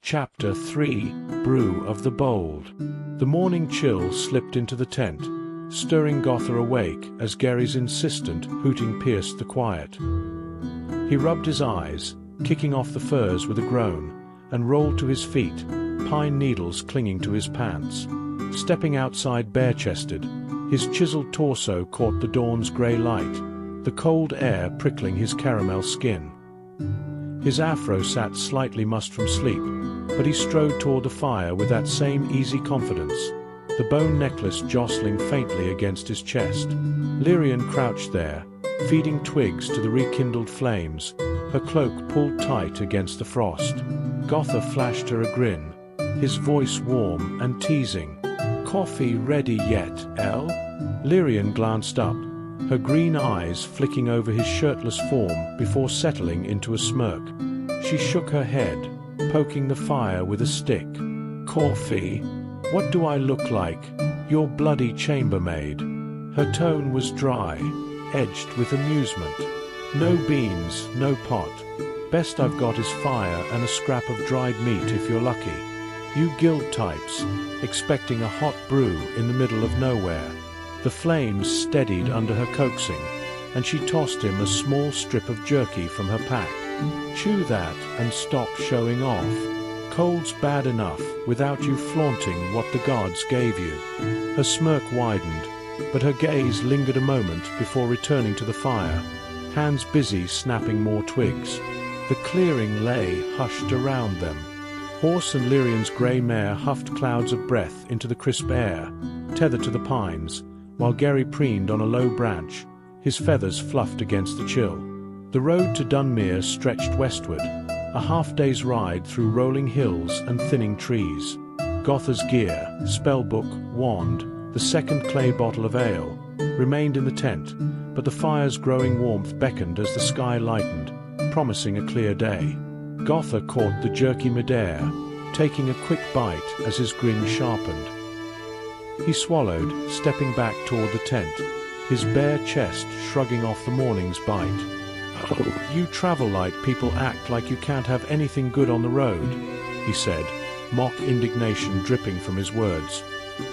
Chapter 3 Brew of the Bold. The morning chill slipped into the tent, stirring Gothir awake as Gary's insistent hooting pierced the quiet. He rubbed his eyes, kicking off the furs with a groan, and rolled to his feet, pine needles clinging to his pants. Stepping outside bare-chested, his chiseled torso caught the dawn's grey light, the cold air prickling his caramel skin. His afro sat slightly mussed from sleep, but he strode toward the fire with that same easy confidence, the bone necklace jostling faintly against his chest. Lirien crouched there, feeding twigs to the rekindled flames, her cloak pulled tight against the frost. Gothir flashed her a grin, his voice warm and teasing. "Coffee ready yet, Elle?" Lirien glanced up, her green eyes flicking over his shirtless form before settling into a smirk. She shook her head, poking the fire with a stick. "Coffee? What do I look like? Your bloody chambermaid?" Her tone was dry, edged with amusement. "No beans, no pot. Best I've got is fire and a scrap of dried meat if you're lucky. You guild types, expecting a hot brew in the middle of nowhere." The flames steadied under her coaxing, and she tossed him a small strip of jerky from her pack. "Chew that and stop showing off. Cold's bad enough without you flaunting what the gods gave you." Her smirk widened, but her gaze lingered a moment before returning to the fire, hands busy snapping more twigs. The clearing lay hushed around them. Horse and Lirien's grey mare huffed clouds of breath into the crisp air, tethered to the pines, while Gary preened on a low branch, his feathers fluffed against the chill. The road to Dunmere stretched westward, a half-day's ride through rolling hills and thinning trees. Gothir's gear, spellbook, wand, the second clay bottle of ale, remained in the tent, but the fire's growing warmth beckoned as the sky lightened, promising a clear day. Gothir caught the jerky midair, taking a quick bite as his grin sharpened. He swallowed, stepping back toward the tent, his bare chest shrugging off the morning's bite. "Oh, you travel-light people act like you can't have anything good on the road," he said, mock indignation dripping from his words.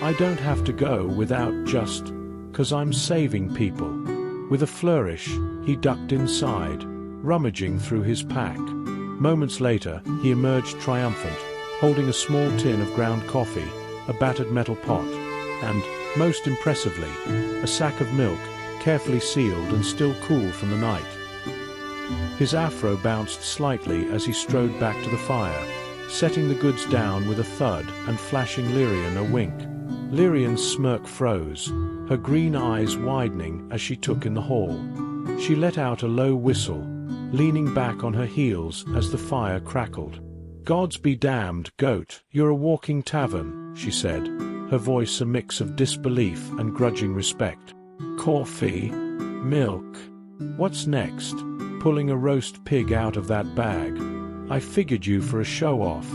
"I don't have to go without just 'cause I'm saving people." With a flourish, he ducked inside, rummaging through his pack. Moments later, he emerged triumphant, holding a small tin of ground coffee, a battered metal pot, and, most impressively, a sack of milk, carefully sealed and still cool from the night. His afro bounced slightly as he strode back to the fire, setting the goods down with a thud and flashing Lirien a wink. Lirien's smirk froze, her green eyes widening as she took in the haul. She let out a low whistle, leaning back on her heels as the fire crackled. "Gods be damned, goat, you're a walking tavern," she said, her voice a mix of disbelief and grudging respect. "Coffee? Milk? What's next? Pulling a roast pig out of that bag? I figured you for a show-off,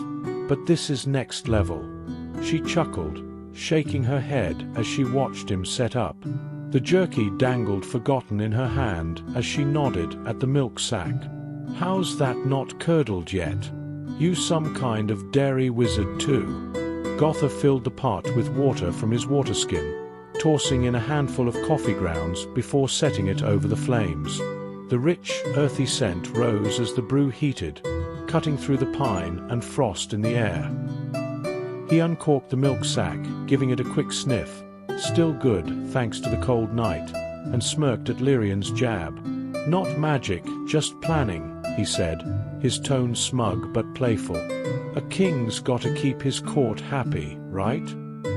but this is next level." She chuckled, shaking her head as she watched him set up. The jerky dangled forgotten in her hand as she nodded at the milk sack. "How's that not curdled yet? You some kind of dairy wizard too?" Gothir filled the pot with water from his water skin, tossing in a handful of coffee grounds before setting it over the flames. The rich, earthy scent rose as the brew heated, cutting through the pine and frost in the air. He uncorked the milk sack, giving it a quick sniff, still good thanks to the cold night, and smirked at Lirien's jab. "Not magic, just planning," he said, his tone smug but playful. "A king's gotta keep his court happy, right?"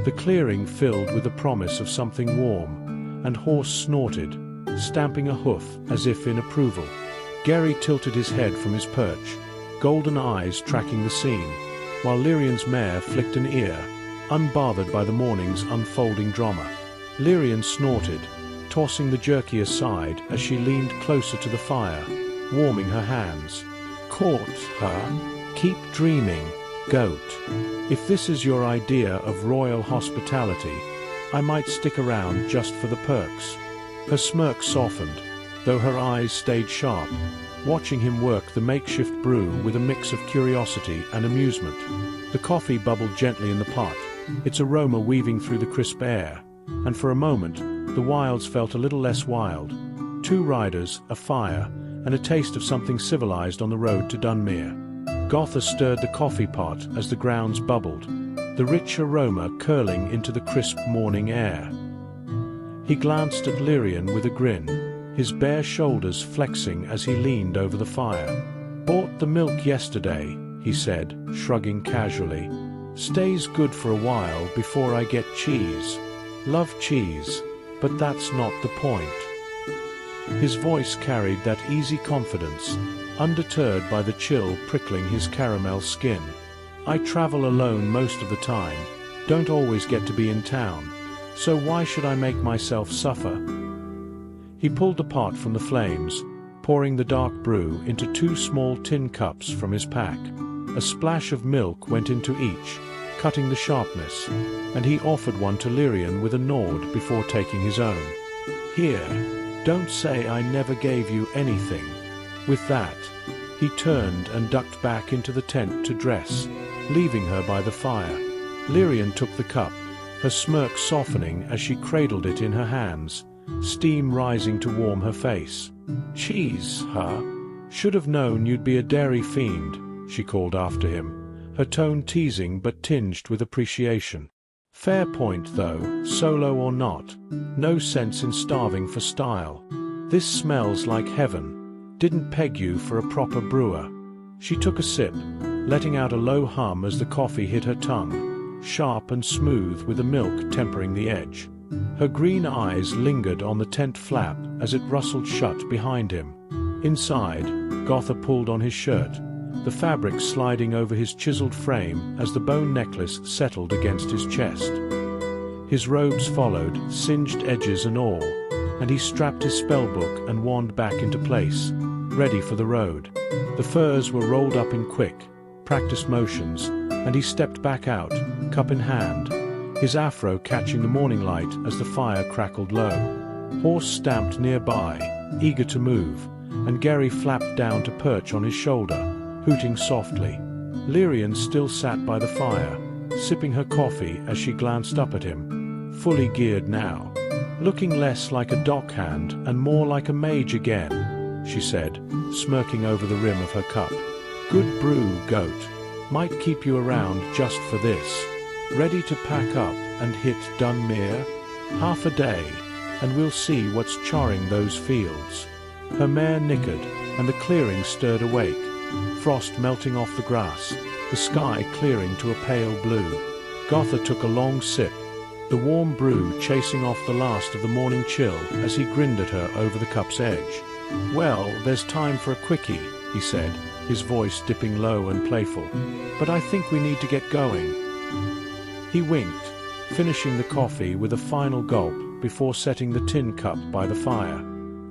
The clearing filled with the promise of something warm, and Horse snorted, stamping a hoof as if in approval. Gary tilted his head from his perch, golden eyes tracking the scene, while Lirien's mare flicked an ear, unbothered by the morning's unfolding drama. Lirien snorted, tossing the jerky aside as she leaned closer to the fire, warming her hands. "Caught her? Keep dreaming, goat. If this is your idea of royal hospitality, I might stick around just for the perks." Her smirk softened, though her eyes stayed sharp, watching him work the makeshift brew with a mix of curiosity and amusement. The coffee bubbled gently in the pot, its aroma weaving through the crisp air, and for a moment, the wilds felt a little less wild. 2 riders, a fire, and a taste of something civilized on the road to Dunmere. Gothir stirred the coffee pot as the grounds bubbled, the rich aroma curling into the crisp morning air. He glanced at Lirien with a grin, his bare shoulders flexing as he leaned over the fire. "Bought the milk yesterday," he said, shrugging casually. "Stays good for a while before I get cheese. Love cheese, but that's not the point." His voice carried that easy confidence, undeterred by the chill prickling his caramel skin. "I travel alone most of the time, don't always get to be in town, so why should I make myself suffer?" He pulled the pot from the flames, pouring the dark brew into 2 small tin cups from his pack. A splash of milk went into each, cutting the sharpness, and he offered one to Lirien with a nod before taking his own. "Here, don't say I never gave you anything." With that, he turned and ducked back into the tent to dress, leaving her by the fire. Lirien took the cup, her smirk softening as she cradled it in her hands, steam rising to warm her face. "Cheese, huh? Should have known you'd be a dairy fiend," she called after him, her tone teasing but tinged with appreciation. "Fair point though, solo or not. No sense in starving for style. This smells like heaven. Didn't peg you for a proper brewer." She took a sip, letting out a low hum as the coffee hit her tongue, sharp and smooth with the milk tempering the edge. Her green eyes lingered on the tent flap as it rustled shut behind him. Inside, Gothir pulled on his shirt, the fabric sliding over his chiseled frame as the bone necklace settled against his chest. His robes followed, singed edges and all, and he strapped his spellbook and wand back into place, ready for the road. The furs were rolled up in quick, practiced motions, and he stepped back out, cup in hand, his afro catching the morning light as the fire crackled low. Horse stamped nearby, eager to move, and Gary flapped down to perch on his shoulder, hooting softly. Lirien still sat by the fire, sipping her coffee as she glanced up at him, fully geared now. "Looking less like a dockhand and more like a mage again," she said, smirking over the rim of her cup. "Good brew, goat. Might keep you around just for this. Ready to pack up and hit Dunmere? Half a day, and we'll see what's charring those fields." Her mare nickered, and the clearing stirred awake, frost melting off the grass, the sky clearing to a pale blue. Gothir took a long sip, the warm brew chasing off the last of the morning chill as he grinned at her over the cup's edge. "Well, there's time for a quickie," he said, his voice dipping low and playful. "But I think we need to get going." He winked, finishing the coffee with a final gulp before setting the tin cup by the fire.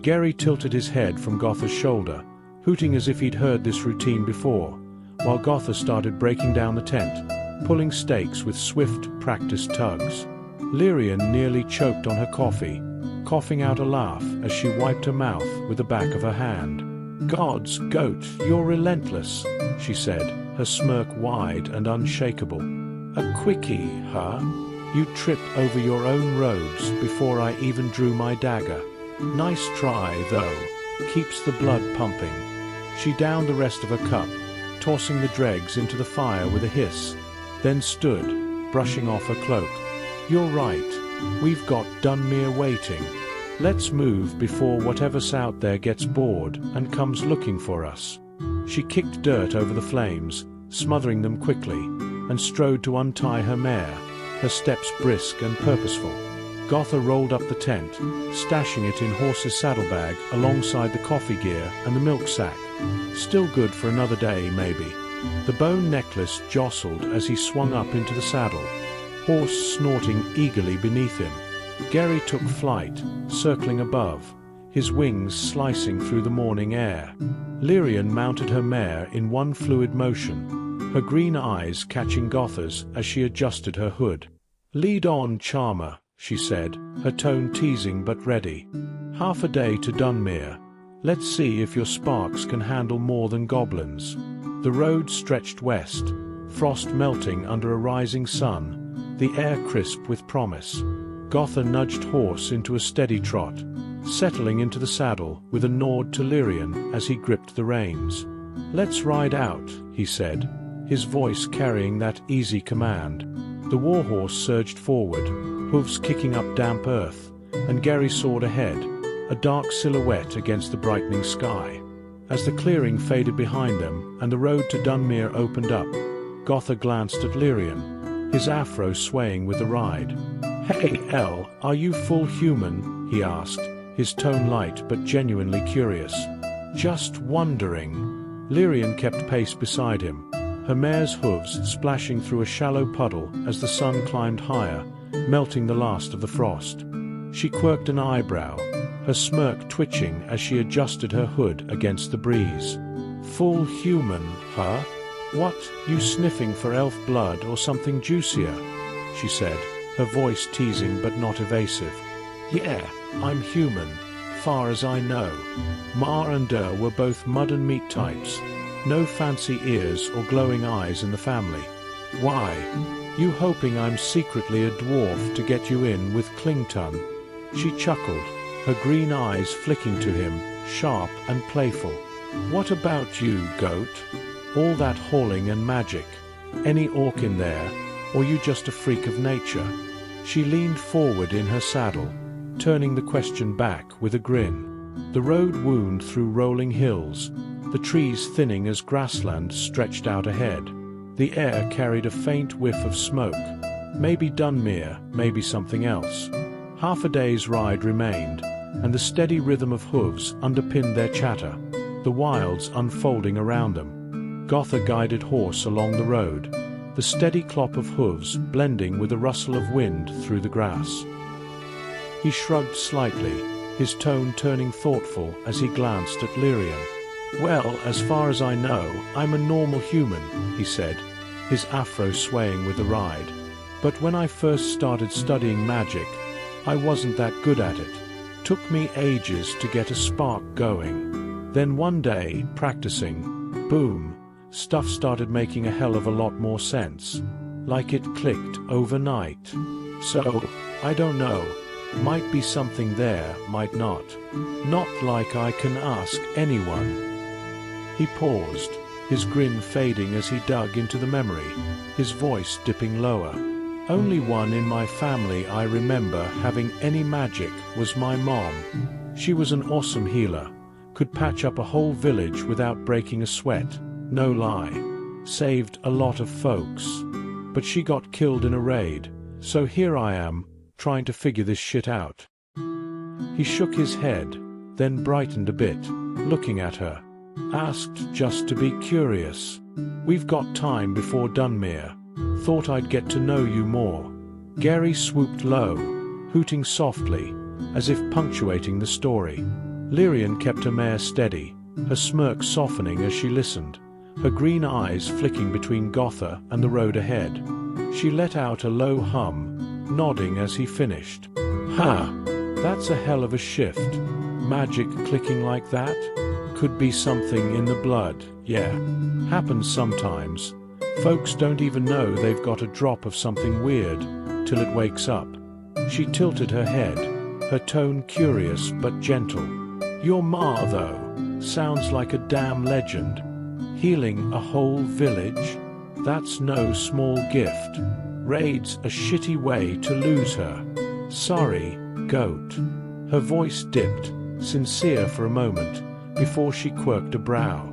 Gary tilted his head from Gothir's shoulder, hooting as if he'd heard this routine before, while Gothir started breaking down the tent, pulling stakes with swift, practiced tugs. Lirien nearly choked on her coffee, coughing out a laugh as she wiped her mouth with the back of her hand. "Gods, goat, you're relentless," she said, her smirk wide and unshakable. "A quickie, huh? You tripped over your own robes before I even drew my dagger. Nice try, though. Keeps the blood pumping." She downed the rest of her cup, tossing the dregs into the fire with a hiss, then stood, brushing off her cloak. "You're right. We've got Dunmere waiting. Let's move before whatever's out there gets bored and comes looking for us." She kicked dirt over the flames, smothering them quickly, and strode to untie her mare, her steps brisk and purposeful. Gothir rolled up the tent, stashing it in Horse's saddlebag alongside the coffee gear and the milk sack. Still good for another day, maybe. The bone necklace jostled as he swung up into the saddle, Horse snorting eagerly beneath him. Gary took flight, circling above, his wings slicing through the morning air. Lirien mounted her mare in one fluid motion, her green eyes catching Gothir's as she adjusted her hood. "Lead on, charmer," she said, her tone teasing but ready. "Half a day to Dunmere. Let's see if your sparks can handle more than goblins. The road stretched west, frost melting under a rising sun, the air crisp with promise. Gothir nudged horse into a steady trot, settling into the saddle with a nod to Lirien as he gripped the reins. "Let's ride out," he said, his voice carrying that easy command. The warhorse surged forward, hooves kicking up damp earth, and Gary soared ahead, a dark silhouette against the brightening sky. As the clearing faded behind them and the road to Dunmere opened up, Gothir glanced at Lirien, his afro swaying with the ride. "Hey, El, are you full human?" he asked, his tone light but genuinely curious. "Just wondering." Lirien kept pace beside him, her mare's hooves splashing through a shallow puddle as the sun climbed higher, melting the last of the frost. She quirked an eyebrow, her smirk twitching as she adjusted her hood against the breeze. "Full human, huh? What, you sniffing for elf blood or something juicier?" she said, her voice teasing but not evasive. "Yeah, I'm human, far as I know. Ma and Der were both mud and meat types. No fancy ears or glowing eyes in the family. Why? You hoping I'm secretly a dwarf to get you in with Clington?" She chuckled, her green eyes flicking to him, sharp and playful. "What about you, goat? All that hauling and magic. Any orc in there, or you just a freak of nature?" She leaned forward in her saddle, turning the question back with a grin. The road wound through rolling hills, the trees thinning as grassland stretched out ahead. The air carried a faint whiff of smoke. Maybe Dunmere, maybe something else. Half a day's ride remained, and the steady rhythm of hooves underpinned their chatter, the wilds unfolding around them. Gothir guided horse along the road, the steady clop of hooves blending with the rustle of wind through the grass. He shrugged slightly, his tone turning thoughtful as he glanced at Lirien. "Well, as far as I know, I'm a normal human," he said, his afro swaying with the ride. "But when I first started studying magic, I wasn't that good at it. Took me ages to get a spark going. Then one day, practicing, boom, stuff started making a hell of a lot more sense. Like it clicked overnight. So, I don't know. Might be something there, might not. Not like I can ask anyone." He paused, his grin fading as he dug into the memory, his voice dipping lower. "Only one in my family I remember having any magic was my mom. She was an awesome healer, could patch up a whole village without breaking a sweat, no lie. Saved a lot of folks. But she got killed in a raid, so here I am, trying to figure this shit out." He shook his head, then brightened a bit, looking at her. "Asked just to be curious. We've got time before Dunmere. Thought I'd get to know you more." Gary swooped low, hooting softly, as if punctuating the story. Lirien kept her mare steady, her smirk softening as she listened, her green eyes flicking between Gothir and the road ahead. She let out a low hum, nodding as he finished. "Ha! That's a hell of a shift. Magic clicking like that? Could be something in the blood, yeah. Happens sometimes. Folks don't even know they've got a drop of something weird, till it wakes up." She tilted her head, her tone curious but gentle. "Your ma, though, sounds like a damn legend. Healing a whole village? That's no small gift. Raid's a shitty way to lose her. Sorry, goat." Her voice dipped, sincere for a moment, before she quirked a brow.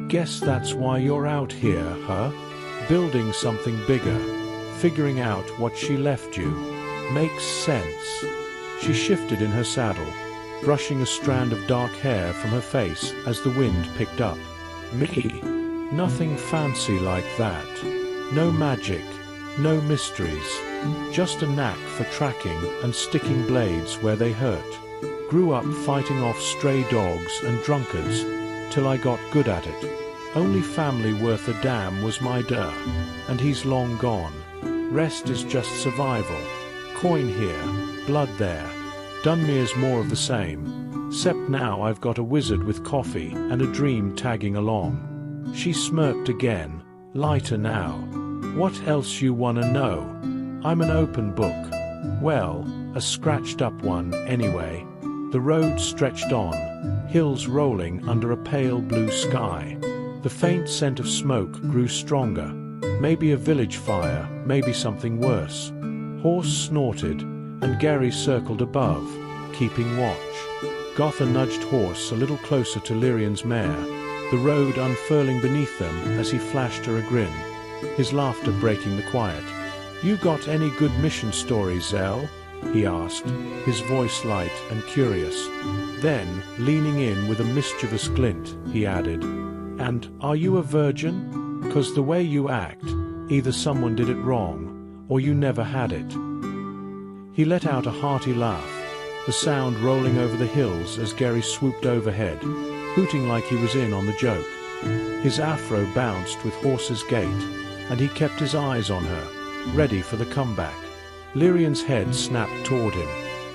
"Guess that's why you're out here, huh? Building something bigger, figuring out what she left you. Makes sense." She shifted in her saddle, brushing a strand of dark hair from her face as the wind picked up. "Me? Nothing fancy like that. No magic, no mysteries. Just a knack for tracking and sticking blades where they hurt. Grew up fighting off stray dogs and drunkards, till I got good at it. Only family worth a damn was my Der, and he's long gone. Rest is just survival. Coin here, blood there. Dunmere's more of the same. "'Cept now I've got a wizard with coffee and a dream tagging along." She smirked again, lighter now. "What else you wanna know? I'm an open book." "Well, a scratched up one, anyway." The road stretched on, hills rolling under a pale blue sky. The faint scent of smoke grew stronger. Maybe a village fire, maybe something worse. Horse snorted, and Gary circled above, keeping watch. Gothir nudged Horse a little closer to Lirien's mare, the road unfurling beneath them as he flashed her a grin, his laughter breaking the quiet. "You got any good mission stories, Zell?" he asked, his voice light and curious. Then, leaning in with a mischievous glint, he added, "And are you a virgin? 'Cause the way you act, either someone did it wrong, or you never had it." He let out a hearty laugh, the sound rolling over the hills as Gary swooped overhead, hooting like he was in on the joke. His afro bounced with Horse's gait, and he kept his eyes on her, ready for the comeback. Lirien's head snapped toward him,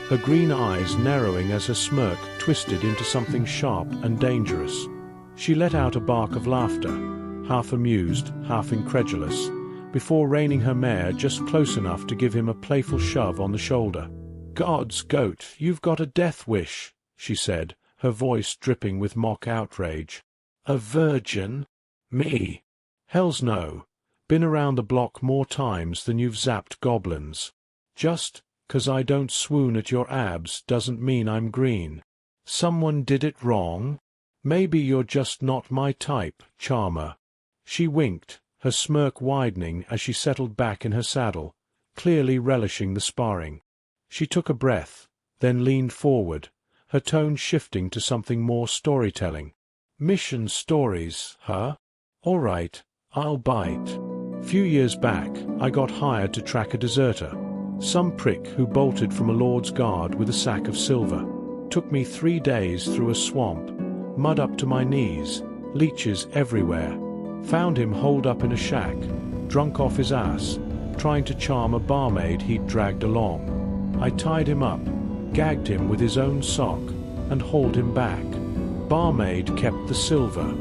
her green eyes narrowing as her smirk twisted into something sharp and dangerous. She let out a bark of laughter, half amused, half incredulous, before reining her mare just close enough to give him a playful shove on the shoulder. "God's goat, you've got a death wish," she said, her voice dripping with mock outrage. "A virgin? Me? Hells no. Been around the block more times than you've zapped goblins. Just 'cause I don't swoon at your abs doesn't mean I'm green. Someone did it wrong? Maybe you're just not my type, charmer." She winked, her smirk widening as she settled back in her saddle, clearly relishing the sparring. She took a breath, then leaned forward, her tone shifting to something more storytelling. "Mission stories, huh? All right, I'll bite. Few years back, I got hired to track a deserter. Some prick who bolted from a lord's guard with a sack of silver. Took me 3 days through a swamp, mud up to my knees, leeches everywhere. Found him holed up in a shack, drunk off his ass, trying to charm a barmaid he'd dragged along. I tied him up, gagged him with his own sock, and hauled him back. Barmaid kept the silver,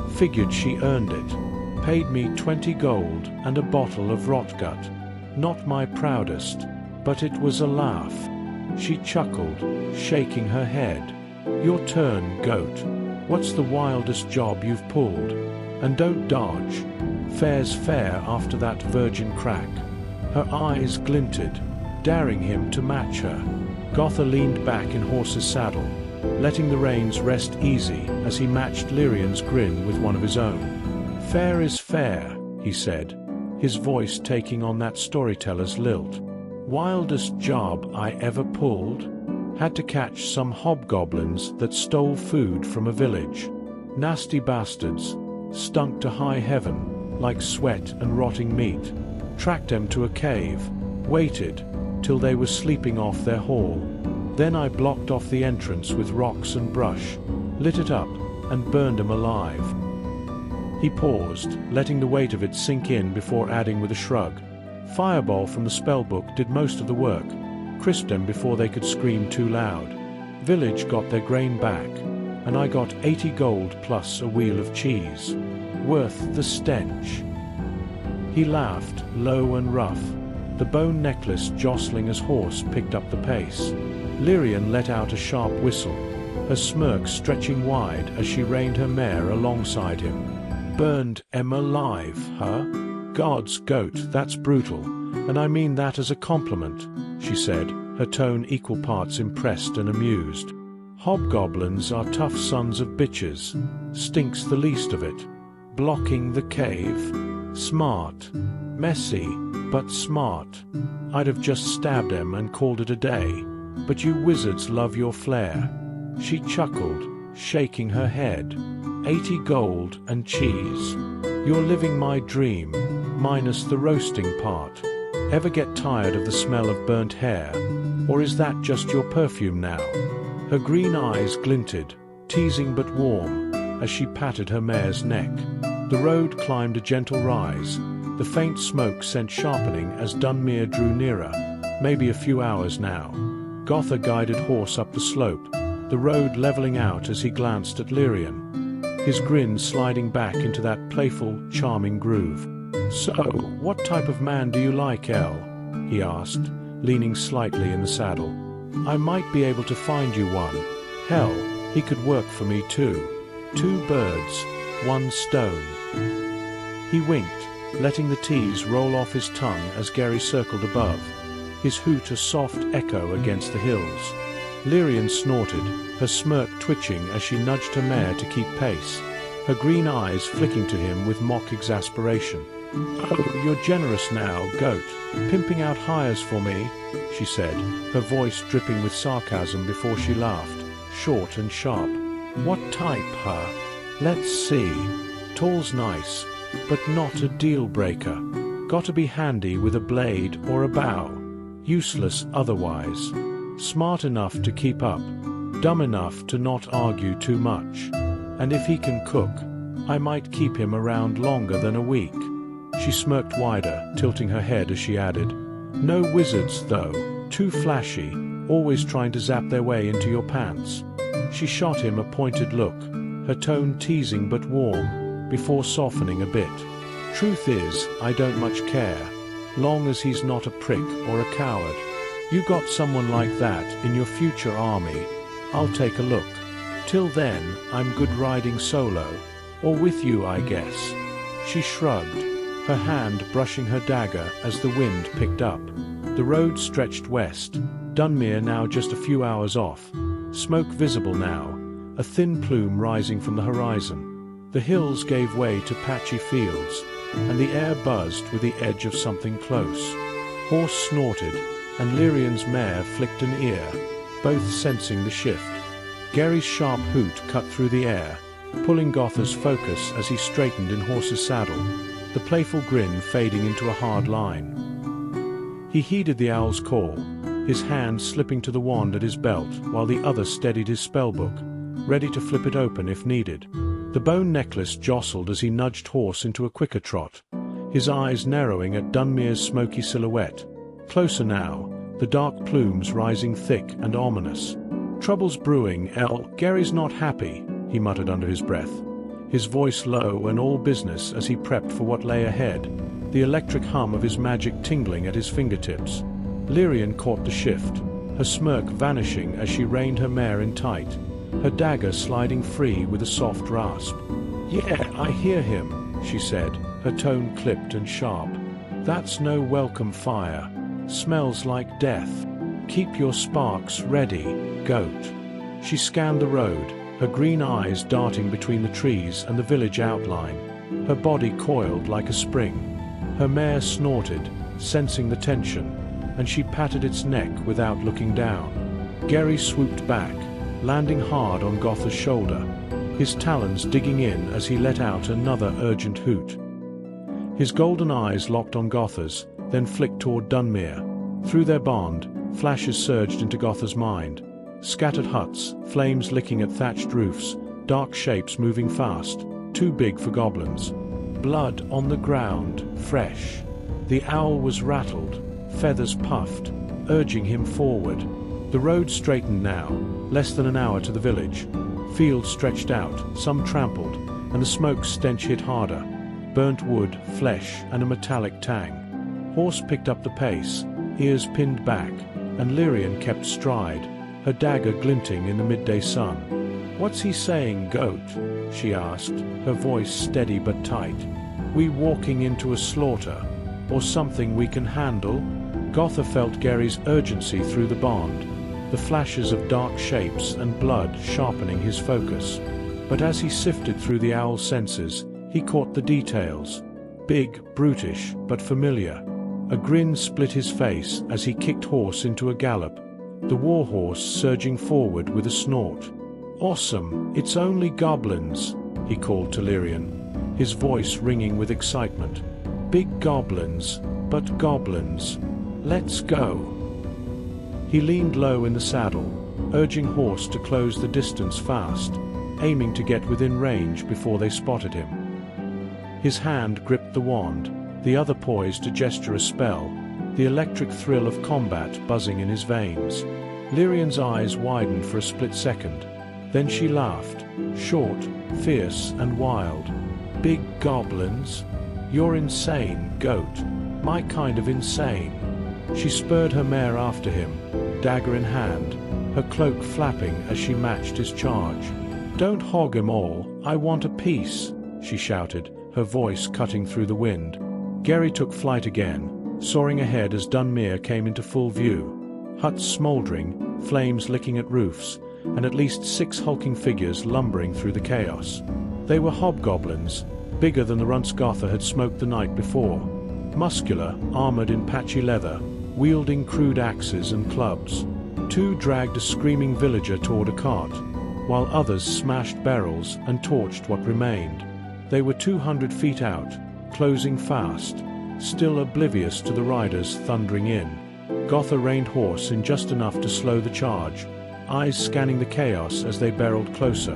figured she earned it, paid me 20 gold and a bottle of rotgut. Not my proudest, but it was a laugh." She chuckled, shaking her head. "Your turn, goat. What's the wildest job you've pulled? And don't dodge. Fair's fair after that virgin crack." Her eyes glinted, daring him to match her. Gothir leaned back in Horse's saddle, letting the reins rest easy as he matched Lirien's grin with one of his own. "Fair is fair," he said, his voice taking on that storyteller's lilt. "Wildest job I ever pulled? Had to catch some hobgoblins that stole food from a village. Nasty bastards, stunk to high heaven, like sweat and rotting meat. Tracked them to a cave, waited till they were sleeping off their haul. Then I blocked off the entrance with rocks and brush, lit it up, and burned 'em alive." He paused, letting the weight of it sink in before adding with a shrug. "Fireball from the spellbook did most of the work, crisped them before they could scream too loud. Village got their grain back, and I got 80 gold plus a wheel of cheese. Worth the stench." He laughed, low and rough, the bone necklace jostling as Horse picked up the pace. Lirien let out a sharp whistle, her smirk stretching wide as she reined her mare alongside him. "Burned 'em alive, huh? God's goat, that's brutal, and I mean that as a compliment," she said, her tone equal parts impressed and amused. "Hobgoblins are tough sons of bitches, stinks the least of it. Blocking the cave? Smart. Messy, but smart. I'd have just stabbed 'em and called it a day, but you wizards love your flair." She chuckled, shaking her head. 80 gold and cheese. You're living my dream, minus the roasting part. Ever get tired of the smell of burnt hair? Or is that just your perfume now?" Her green eyes glinted, teasing but warm, as she patted her mare's neck. The road climbed a gentle rise, the faint smoke scent sharpening as Dunmere drew nearer, maybe a few hours now. Gothir guided Horse up the slope, the road leveling out as he glanced at Lirien, his grin sliding back into that playful, charming groove. "So, what type of man do you like, El?" he asked, leaning slightly in the saddle. "I might be able to find you one. Hell, he could work for me too. 2 birds, 1 stone." He winked, letting the tease roll off his tongue as Gary circled above, his hoot a soft echo against the hills. Lirien snorted, her smirk twitching as she nudged her mare to keep pace, her green eyes flicking to him with mock exasperation. "Oh, you're generous now, goat. Pimping out hires for me," she said, her voice dripping with sarcasm before she laughed, short and sharp. "What type, huh? Let's see. Tall's nice, but not a deal-breaker. Gotta be handy with a blade or a bow. Useless otherwise. Smart enough to keep up. Dumb enough to not argue too much. And if he can cook, I might keep him around longer than a week." She smirked wider, tilting her head as she added, "No wizards, though. Too flashy, always trying to zap their way into your pants." She shot him a pointed look, her tone teasing but warm, before softening a bit. "Truth is, I don't much care, long as he's not a prick or a coward. You got someone like that in your future army, I'll take a look. Till then, I'm good riding solo, or with you, I guess." She shrugged, her hand brushing her dagger as the wind picked up. The road stretched west, Dunmere now just a few hours off, smoke visible now, a thin plume rising from the horizon. The hills gave way to patchy fields, and the air buzzed with the edge of something close. Horse snorted, and Lirien's mare flicked an ear, both sensing the shift. Gary's sharp hoot cut through the air, pulling Gothir's focus as he straightened in horse's saddle, the playful grin fading into a hard line. He heeded the owl's call, his hand slipping to the wand at his belt while the other steadied his spellbook, ready to flip it open if needed. The bone necklace jostled as he nudged horse into a quicker trot, his eyes narrowing at Dunmere's smoky silhouette. Closer now, the dark plumes rising thick and ominous. "Trouble's brewing, El. Gary's not happy," he muttered under his breath, his voice low and all business as he prepped for what lay ahead, the electric hum of his magic tingling at his fingertips. Lirien caught the shift, her smirk vanishing as she reined her mare in tight, her dagger sliding free with a soft rasp. "Yeah, I hear him," she said, her tone clipped and sharp. "That's no welcome fire. Smells like death. Keep your sparks ready, goat." She scanned the road, her green eyes darting between the trees and the village outline, her body coiled like a spring. Her mare snorted, sensing the tension, and she patted its neck without looking down. Gary swooped back, landing hard on Gothir's shoulder, his talons digging in as he let out another urgent hoot. His golden eyes locked on Gothir's, then flicked toward Dunmere. Through their bond, flashes surged into Gothir's mind. Scattered huts, flames licking at thatched roofs, dark shapes moving fast, too big for goblins. Blood on the ground, fresh. The owl was rattled, feathers puffed, urging him forward. The road straightened now, less than an hour to the village. Fields stretched out, some trampled, and the smoke stench hit harder. Burnt wood, flesh, and a metallic tang. Horse picked up the pace, ears pinned back, and Lirien kept stride, her dagger glinting in the midday sun. "What's he saying, goat?" she asked, her voice steady but tight. "We walking into a slaughter, or something we can handle?" Gothir felt Gary's urgency through the bond, the flashes of dark shapes and blood sharpening his focus. But as he sifted through the owl's senses, he caught the details. Big, brutish, but familiar. A grin split his face as he kicked horse into a gallop, the warhorse surging forward with a snort. "Awesome, it's only goblins," he called to Lirien, his voice ringing with excitement. "Big goblins, but goblins. Let's go." He leaned low in the saddle, urging horse to close the distance fast, aiming to get within range before they spotted him. His hand gripped the wand, the other poised to gesture a spell, the electric thrill of combat buzzing in his veins. Lirien's eyes widened for a split second. Then she laughed, short, fierce, and wild. Big goblins? You're insane, goat. My kind of insane. She spurred her mare after him, dagger in hand, her cloak flapping as she matched his charge. Don't hog 'em all, I want a piece, she shouted, her voice cutting through the wind. Gary took flight again, soaring ahead as Dunmere came into full view. Huts smoldering, flames licking at roofs, and at least 6 hulking figures lumbering through the chaos. They were hobgoblins, bigger than the runts Gothir had smoked the night before. Muscular, armored in patchy leather, wielding crude axes and clubs. 2 dragged a screaming villager toward a cart, while others smashed barrels and torched what remained. They were 200 feet out, closing fast, still oblivious to the riders thundering in. Gothir reined horse in just enough to slow the charge, eyes scanning the chaos as they barreled closer.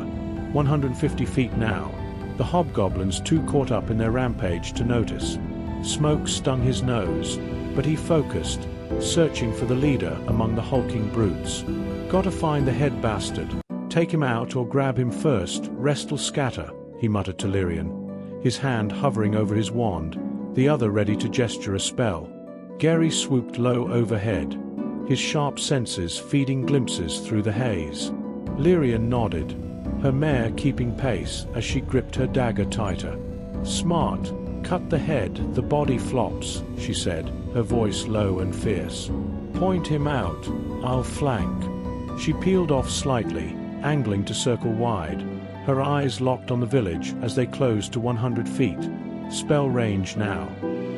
150 feet now, the hobgoblins too caught up in their rampage to notice. Smoke stung his nose, but he focused, searching for the leader among the hulking brutes. Gotta find the head bastard. Take him out or grab him first, rest'll scatter, he muttered to Lirien, his hand hovering over his wand, the other ready to gesture a spell. Gary swooped low overhead, his sharp senses feeding glimpses through the haze. Lirien nodded, her mare keeping pace as she gripped her dagger tighter. Smart. Cut the head, the body flops, she said, her voice low and fierce. Point him out, I'll flank. She peeled off slightly, angling to circle wide, her eyes locked on the village as they closed to 100 feet. Spell range now.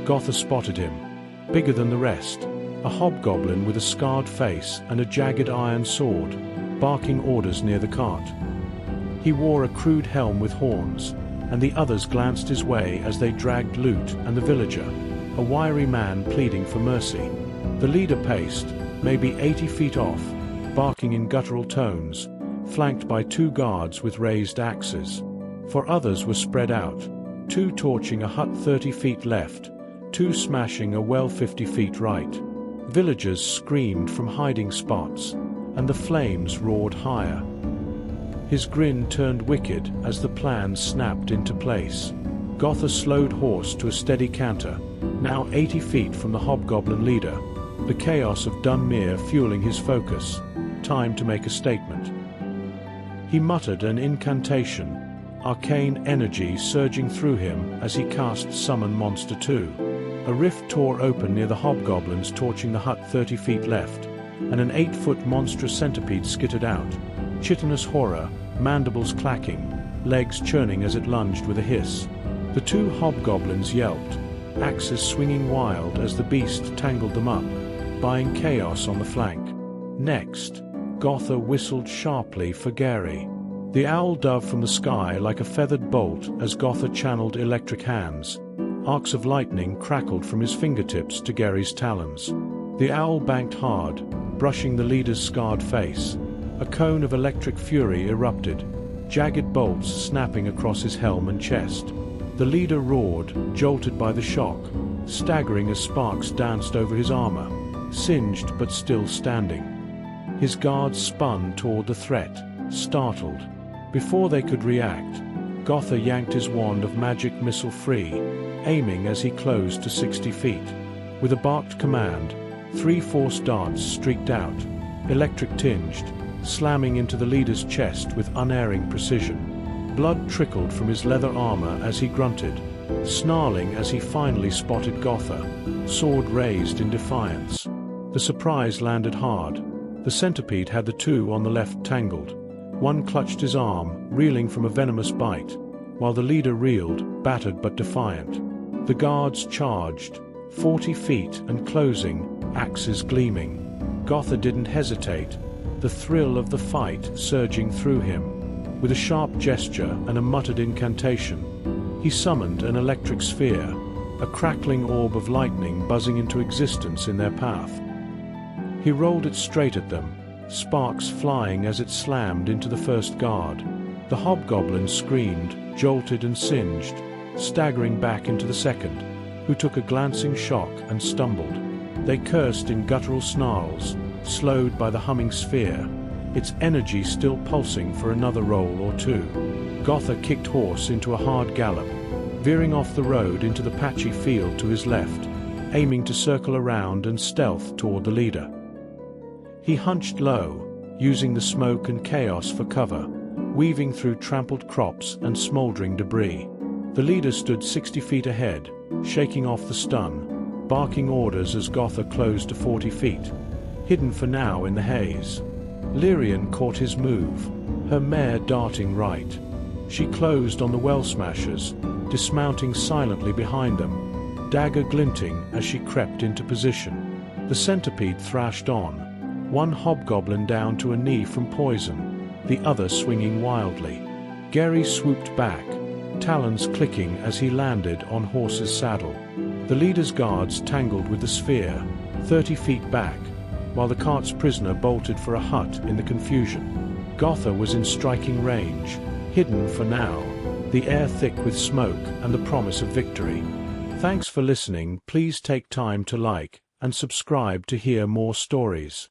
Gothir spotted him. Bigger than the rest, a hobgoblin with a scarred face and a jagged iron sword, barking orders near the cart. He wore a crude helm with horns, and the others glanced his way as they dragged loot and the villager, a wiry man pleading for mercy. The leader paced, maybe 80 feet off, barking in guttural tones, flanked by 2 guards with raised axes. 4 others were spread out, 2 torching a hut 30 feet left, 2 smashing a well 50 feet right. Villagers screamed from hiding spots, and the flames roared higher. His grin turned wicked as the plan snapped into place. Gothir slowed horse to a steady canter, now 80 feet from the hobgoblin leader, the chaos of Dunmere fueling his focus. Time to make a statement. He muttered an incantation, arcane energy surging through him as he cast Summon Monster 2. A rift tore open near the hobgoblins torching the hut 30 feet left, and an 8-foot monstrous centipede skittered out. Chitinous horror, mandibles clacking, legs churning as it lunged with a hiss. The 2 hobgoblins yelped, axes swinging wild as the beast tangled them up, buying chaos on the flank. Next, Gothir whistled sharply for Gary. The owl dove from the sky like a feathered bolt as Gothir channeled electric hands. Arcs of lightning crackled from his fingertips to Gary's talons. The owl banked hard, brushing the leader's scarred face. A cone of electric fury erupted, jagged bolts snapping across his helm and chest. The leader roared, jolted by the shock, staggering as sparks danced over his armor, singed but still standing. His guards spun toward the threat, startled. Before they could react, Gothir yanked his wand of magic missile free, aiming as he closed to 60 feet. With a barked command, 3 force darts streaked out, electric-tinged, slamming into the leader's chest with unerring precision. Blood trickled from his leather armor as he grunted, snarling as he finally spotted Gothir, sword raised in defiance. The surprise landed hard. The centipede had the 2 on the left tangled. One clutched his arm, reeling from a venomous bite, while the leader reeled, battered but defiant. The guards charged, 40 feet and closing, axes gleaming. Gothir didn't hesitate, the thrill of the fight surging through him. With a sharp gesture and a muttered incantation, he summoned an electric sphere, a crackling orb of lightning buzzing into existence in their path. He rolled it straight at them, sparks flying as it slammed into the first guard. The hobgoblin screamed, jolted and singed, staggering back into the second, who took a glancing shock and stumbled. They cursed in guttural snarls, slowed by the humming sphere, its energy still pulsing for another roll or two. Gothir kicked horse into a hard gallop, veering off the road into the patchy field to his left, aiming to circle around and stealth toward the leader. He hunched low, using the smoke and chaos for cover, weaving through trampled crops and smoldering debris. The leader stood 60 feet ahead, shaking off the stun, barking orders as Gothir closed to 40 feet, hidden for now in the haze. Lirien caught his move, her mare darting right. She closed on the well smashers, dismounting silently behind them, dagger glinting as she crept into position. The centipede thrashed on, one hobgoblin down to a knee from poison, the other swinging wildly. Gary swooped back, talons clicking as he landed on horse's saddle. The leader's guards tangled with the sphere, 30 feet back, while the cart's prisoner bolted for a hut in the confusion. Gothir was in striking range, hidden for now, the air thick with smoke and the promise of victory. Thanks for listening. Please take time to like and subscribe to hear more stories.